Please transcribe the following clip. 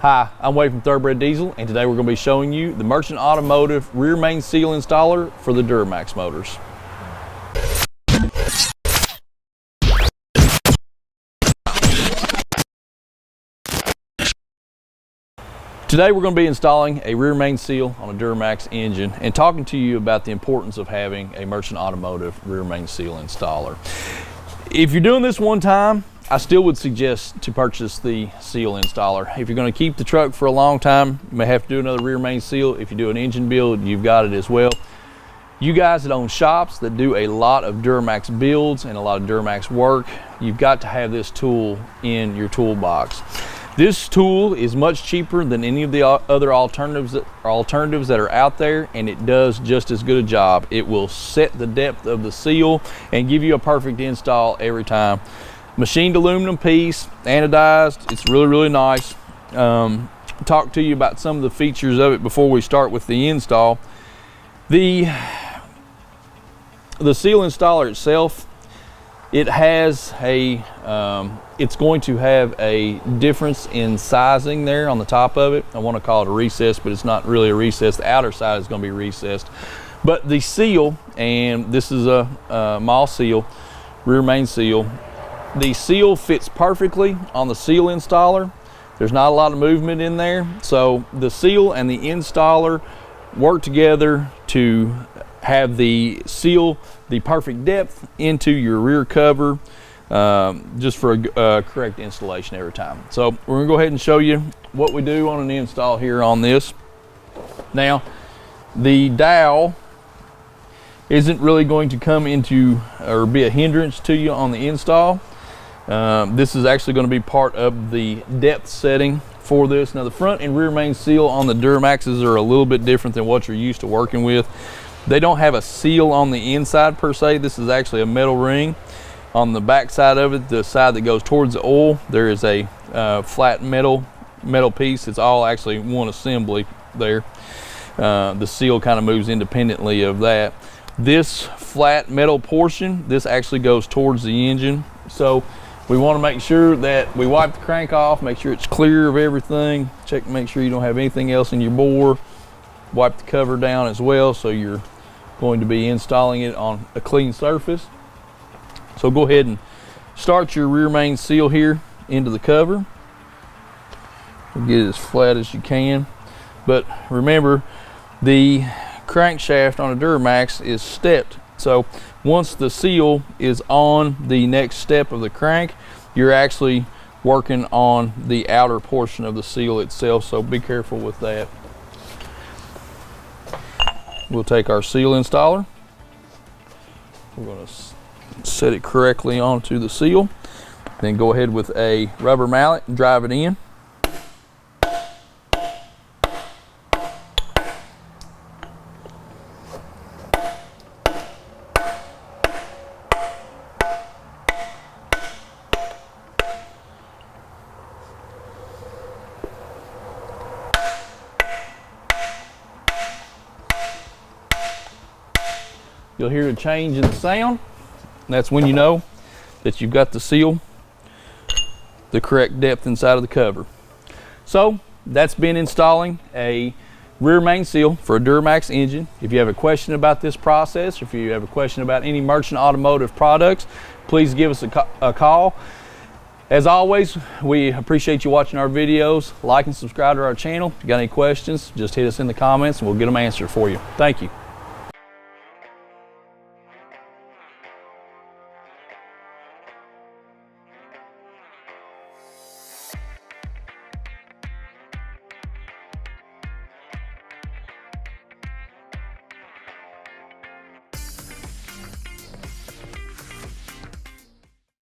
Hi, I'm Wade from Thoroughbred Diesel, and today we're going to be showing you the Merchant Automotive rear main seal installer for the Duramax motors. Today we're going to be installing a rear main seal on a Duramax engine and talking to you about the importance of having a Merchant Automotive rear main seal installer. If you're doing this one time, I still would suggest to purchase the seal installer. If you're going to keep the truck for a long time, you may have to do another rear main seal. If you do an engine build, you've got it as well. You guys that own shops that do a lot of Duramax builds and a lot of Duramax work, you've got to have this tool in your toolbox. This tool is much cheaper than any of the other alternatives that are out there, and it does just as good a job. It will set the depth of the seal and give you a perfect install every time. Machined aluminum piece, anodized. It's really nice. Talk to you about some of the features of it before we start with the install. The seal installer itself, it has a it's going to have a difference in sizing there on the top of it. I want to call it a recess, but it's not really a recess. The outer side is going to be recessed, but the seal, and this is a mall seal, rear main seal. The seal fits perfectly on the seal installer. There's not a lot of movement in there, so the seal and the installer work together to have the seal the perfect depth into your rear cover, just for a correct installation every time. So we're gonna go ahead and show you what we do on an install here on this. Now, the dowel isn't really going to come into or be a hindrance to you on the install. This is actually going to be part of the depth setting for this. Now, the front and rear main seal on the Duramaxes are a little bit different than what you're used to working with. They don't have a seal on the inside per se. This is actually a metal ring. On the back side of it, the side that goes towards the oil, there is a flat metal piece. It's all actually one assembly there. The seal kind of moves independently of that. This flat metal portion, this actually goes towards the engine. So we want to make sure that we wipe the crank off, make sure it's clear of everything, check, make sure you don't have anything else in your bore, wipe the cover down as well, so you're going to be installing it on a clean surface. So go ahead and start your rear main seal here into the cover. Get it as flat as you can, but remember, the crankshaft on a Duramax is stepped. So once the seal is on the next step of the crank, you're actually working on the outer portion of the seal itself, so be careful with that. We'll take our seal installer. We're going to set it correctly onto the seal. Then go ahead with a rubber mallet and drive it in. You'll hear a change in the sound. That's when you know that you've got the seal the correct depth inside of the cover. So that's been installing a rear main seal for a Duramax engine. If you have a question about this process, or if you have a question about any Merchant Automotive products, please give us a call. As always, we appreciate you watching our videos. Like and subscribe to our channel. If you got any questions, just hit us in the comments and we'll get them answered for you. Thank you.